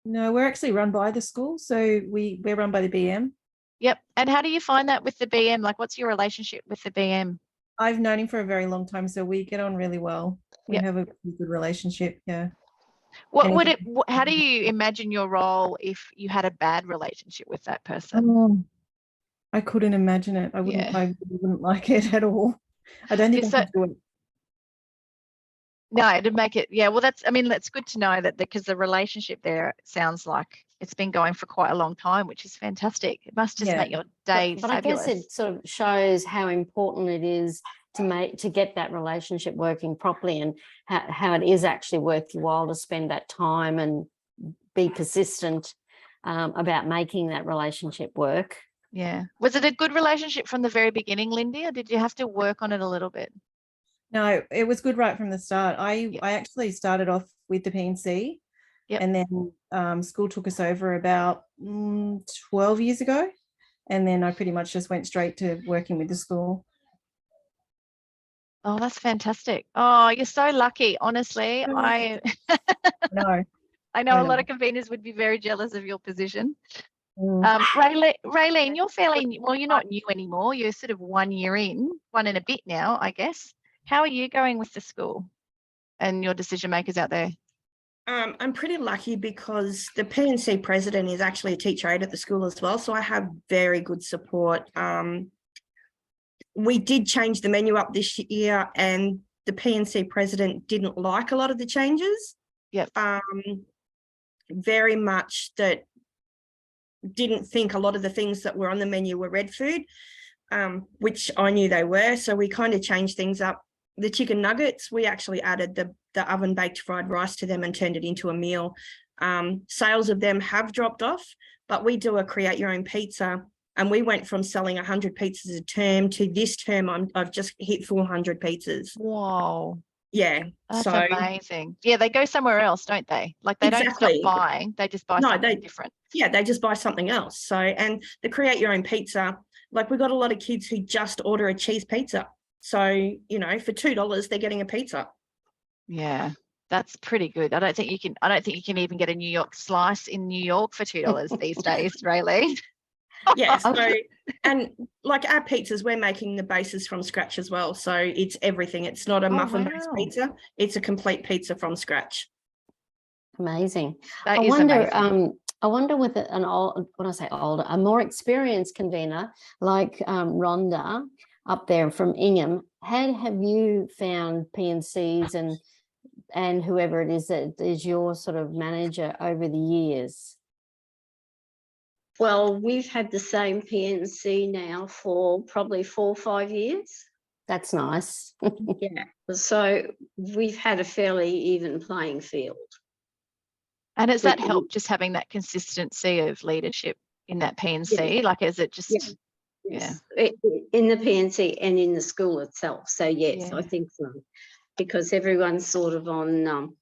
No, we're actually run by the school, so we're run by the BM. Yep. And how do you find that with the BM? Like, what's your relationship with the BM? I've known him for a very long time, so we get on really well. We Yep. have a good relationship. Yeah. What And would it? How do you imagine your role if you had a bad relationship with that person? I couldn't imagine it. I wouldn't. Yeah. I wouldn't like it at all. I don't think I could do it. No, to make it, yeah. Well, that's good to know that, because the relationship there sounds like it's been going for quite a long time, which is fantastic. It must just make your day But I fabulous. guess it sort of shows how important it is to get that relationship working properly, and how it is actually worth your while to spend that time and be persistent about making that relationship work. Yeah. Was it a good relationship from the very beginning, Lindy, or did you have to work on it a little bit? No, it was good right from the start. I actually started off with the P&C, and then school took us over about 12 years ago, and then I pretty much just went straight to working with the school. Oh, that's fantastic. Oh, you're so lucky. Honestly, I No. I know a lot of conveners would be very jealous of your position. Mm. Raylene, you're not new anymore. You're sort of 1 year in, one and a bit now, I guess. How are you going with the school and your decision makers out there? I'm pretty lucky because the P&C president is actually a teacher aide at the school as well, so I have very good support. We did change the menu up this year, and the P&C president didn't like a lot of the changes. Yep. Very much that didn't think a lot of the things that were on the menu were red food, which I knew they were. So we kind of changed things up. The chicken nuggets, we actually added the oven baked fried rice to them and turned it into a meal. Sales of them have dropped off, but we do a create your own pizza, and we went from selling 100 pizzas a term to this term I've just hit 400 pizzas. Whoa. Yeah. That's amazing. Yeah, they go somewhere else, don't they? Like they don't stop buying, they just buy something different. Yeah, they just buy something else. So, and the create your own pizza, like we've got a lot of kids who just order a cheese pizza. So, you know, for $2, they're getting a pizza. Yeah, that's pretty good. I don't think you can even get a New York slice in New York for $2 these days, Raylene. Yeah, so, and like our pizzas, we're making the bases from scratch as well. So it's everything. It's not a muffin-based pizza. It's a complete pizza from scratch. Amazing. That is amazing. I wonder with an old, when I say older, a more experienced convener like Rhonda up there from Ingham, how have you found P&Cs and whoever it is that is your sort of manager over the years? Well, we've had the same P&C now for probably 4 or 5 years. That's nice. Yeah. So we've had a fairly even playing field. And has that helped, just having that consistency of leadership in that P&C? Like, is it just, Yes. In the P&C and in the school itself. So, yes, I think so. Because everyone's sort of on,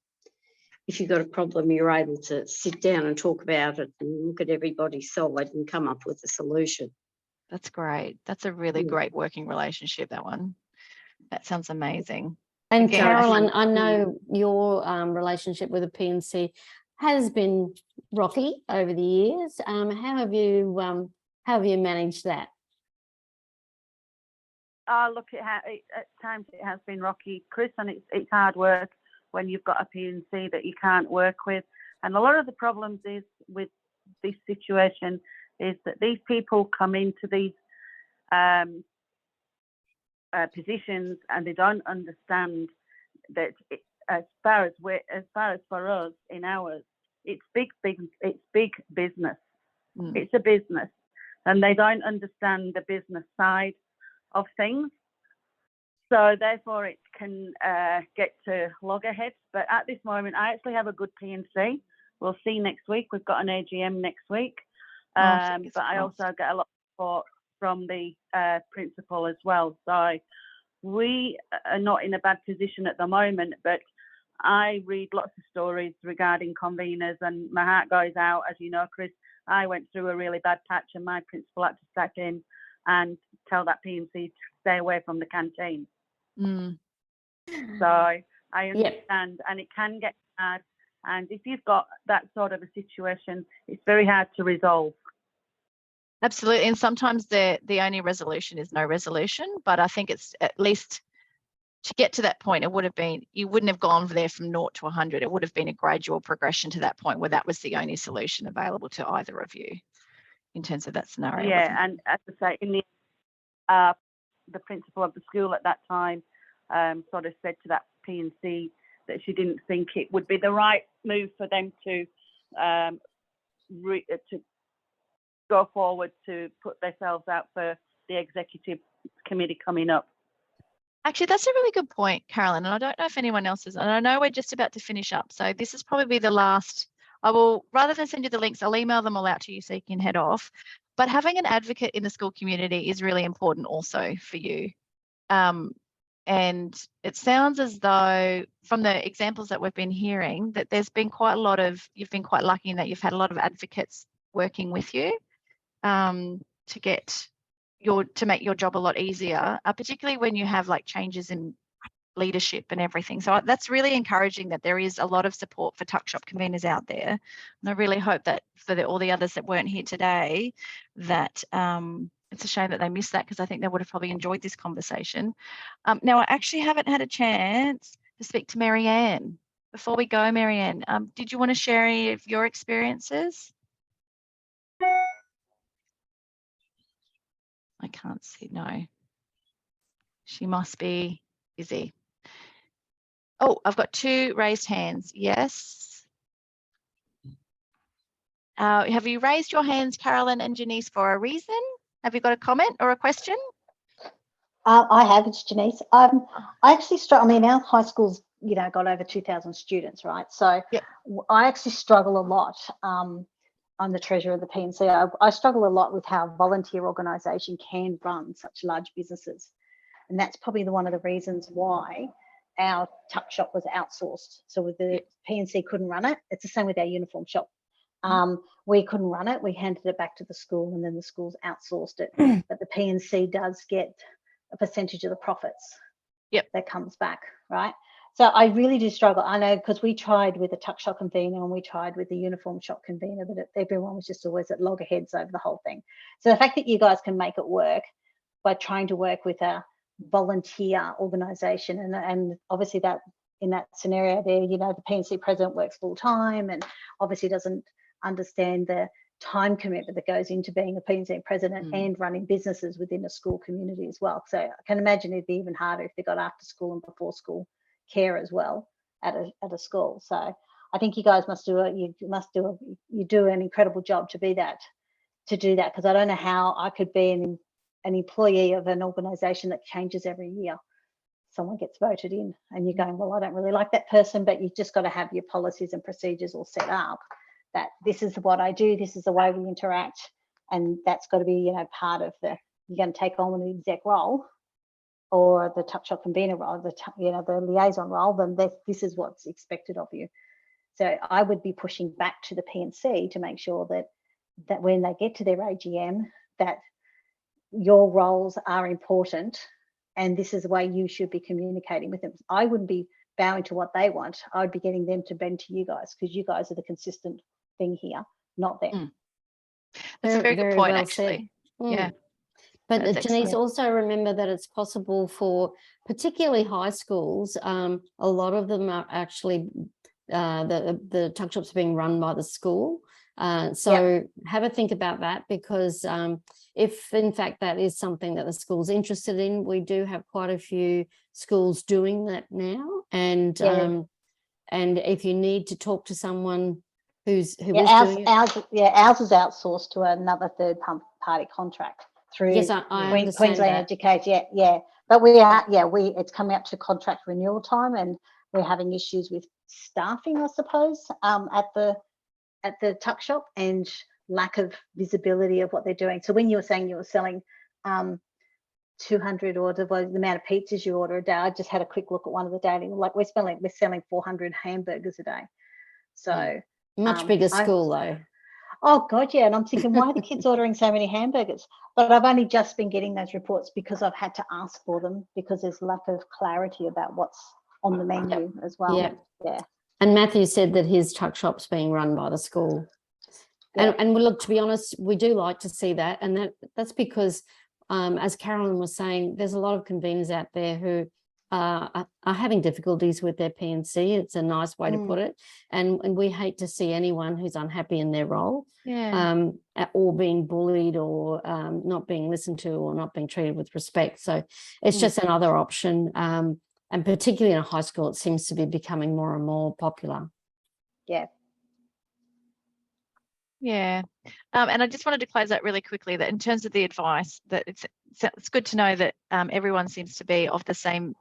if you've got a problem, you're able to sit down and talk about it and look at everybody's side and come up with a solution. That's great. That's a really great working relationship, that one. That sounds amazing. And Carolyn, I know your relationship with the P&C has been rocky over the years. How have you managed that? Look, at times it has been rocky, Chris, and it's hard work when you've got a P&C that you can't work with. And a lot of the problems is with this situation, is that these people come into these positions and they don't understand that as far as for us in ours, it's big business. It's a business, and they don't understand the business side of things. So therefore, it can get to loggerheads. But at this moment, I actually have a good P&C. We'll see next week. We've got an AGM next week. But I also get a lot of support from the principal as well. So we are not in a bad position at the moment, but I read lots of stories regarding conveners, and my heart goes out. As you know, Chris, I went through a really bad patch, and my principal had to step in and tell that P&C to stay away from the canteen. So I understand, and it can get hard. And if you've got that sort of a situation, it's very hard to resolve. Absolutely. And sometimes the only resolution is no resolution. But I think it's at least to get to that point, it would have been, you wouldn't have gone there from 0 to 100. It would have been a gradual progression to that point where that was the only solution available to either of you in terms of that scenario. Yeah, and as I say, in the principal of the school at that time sort of said to that P&C that she didn't think it would be the right move for them to go forward to put themselves out for the executive committee coming up. Actually, that's a really good point, Carolyn. And I don't know if anyone else is, and I know we're just about to finish up. So this is probably the last, I will, rather than send you the links, I'll email them all out to you so you can head off. But having an advocate in the school community is really important also for you. And it sounds as though from the examples that we've been hearing that there's been quite a lot of, you've been quite lucky in that you've had a lot of advocates working with you to make your job a lot easier, particularly when you have like changes in leadership and everything. So that's really encouraging that there is a lot of support for Tuckshop conveners out there. And I really hope that for all the others that weren't here today, that it's a shame that they missed that, because I think they would have probably enjoyed this conversation. Now, I actually haven't had a chance to speak to Marianne. Before we go, Marianne, did you want to share any of your experiences? I can't see, no. She must be busy. Oh, I've got 2 raised hands. Yes. Have you raised your hands, Carolyn and Janice, for a reason? Have you got a comment or a question? I have, it's Janice. I actually struggle, I mean, our high school's, got over 2,000 students, right? So yep. I actually struggle a lot. I'm the treasurer of the P&C. I struggle a lot with how volunteer organisation can run such large businesses. And that's probably one of the reasons why our tuck shop was outsourced. So with the P&C couldn't run it. It's the same with our uniform shop. We couldn't run it. We handed it back to the school, and then the schools outsourced it. But the P&C does get a percentage of the profits that comes back, right? So I really do struggle. I know, because we tried with a tuck shop convener and we tried with the uniform shop convener, but everyone was just always at loggerheads over the whole thing. So the fact that you guys can make it work by trying to work with a volunteer organisation, and obviously that in that scenario there, the P&C president works full time and obviously doesn't understand the time commitment that goes into being a P&C president and running businesses within a school community as well. So I can imagine it'd be even harder if they got after school and before school care as well at a school. So I think you guys must do an incredible job to do that, because I don't know how I could be an employee of an organisation that changes every year. Someone gets voted in and you're going, well, I don't really like that person, but you've just got to have your policies and procedures all set up, that this is what I do, this is the way we interact, and that's got to be, part of you're going to take on the exec role or the tuck shop convener role, the liaison role, then this is what's expected of you. So I would be pushing back to the P&C to make sure that when they get to their AGM, that your roles are important and this is the way you should be communicating with them. I wouldn't be bowing to what they want. I would be getting them to bend to you guys, because you guys are the consistent thing here, not them. That's a very good point, actually. Yeah. But That's Janice, excellent. also remember that it's possible for particularly high schools, a lot of them are actually, the tuck shops are being run by the school. So have a think about that, because if in fact that is something that the school's interested in, we do have quite a few schools doing that now. And if you need to talk to someone who is doing it. Ours is outsourced to another third party contract through Queensland Education. But it's coming up to contract renewal time, and we're having issues with staffing, I suppose, at the tuck shop, and lack of visibility of what they're doing. So when you were saying you were selling 200 or the amount of pizzas you order a day, I just had a quick look at one of the daily, like we're selling 400 hamburgers a day. So much bigger school though. Oh God, yeah. And I'm thinking, why are the kids ordering so many hamburgers? But I've only just been getting those reports because I've had to ask for them, because there's lack of clarity about what's on the menu as well. Yeah. And Matthew said that his tuck shop's being run by the school. And look, to be honest, we do like to see that. And that's because, as Carolyn was saying, there's a lot of conveners out there who are having difficulties with their P&C. It's a nice way to put it. And we hate to see anyone who's unhappy in their role, or being bullied, or not being listened to, or not being treated with respect. So it's just another option. And particularly in a high school, it seems to be becoming more and more popular. Yeah. And I just wanted to close out really quickly that in terms of the advice, that it's good to know that everyone seems to be of the same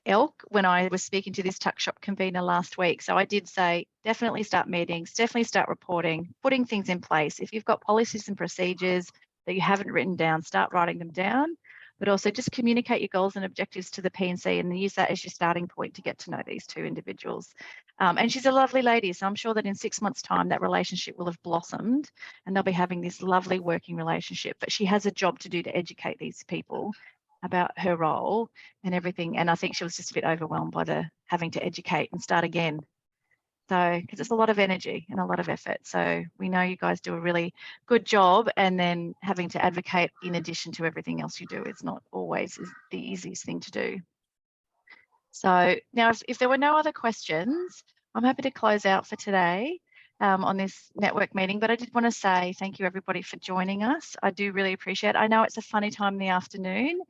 ilk. When I was speaking to this tuck shop convener last week, so I did say definitely start meetings, definitely start reporting, putting things in place. If you've got policies and procedures that you haven't written down, start writing them down, but also just communicate your goals and objectives to the P&C and use that as your starting point to get to know these two individuals. And she's a lovely lady, so I'm sure that in 6 months' time that relationship will have blossomed and they'll be having this lovely working relationship. But she has a job to do to educate these people about her role and everything. And I think she was just a bit overwhelmed by the having to educate and start again. So, because it's a lot of energy and a lot of effort. So we know you guys do a really good job, and then having to advocate in addition to everything else you do is not always the easiest thing to do. So now if there were no other questions, I'm happy to close out for today on this network meeting, but I did want to say thank you everybody for joining us. I do really appreciate it. I know it's a funny time in the afternoon.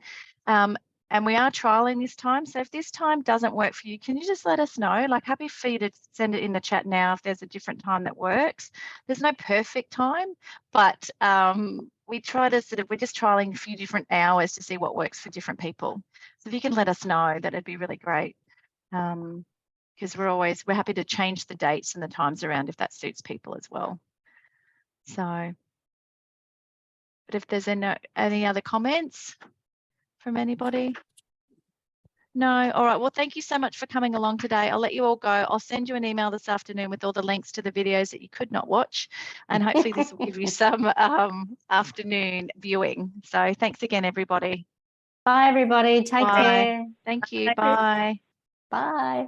And we are trialing this time. So if this time doesn't work for you, can you just let us know? Like, happy for you to send it in the chat now if there's a different time that works. There's no perfect time, but we try to we're just trialing a few different hours to see what works for different people. So if you can let us know, that'd be really great. Because we're happy to change the dates and the times around if that suits people as well. So, but if there's any other comments from anybody? No? All right. Well, thank you so much for coming along today. I'll let you all go. I'll send you an email this afternoon with all the links to the videos that you could not watch. And hopefully this will give you some afternoon viewing. So thanks again, everybody. Bye, everybody. Take care. Thank you. Bye. Bye.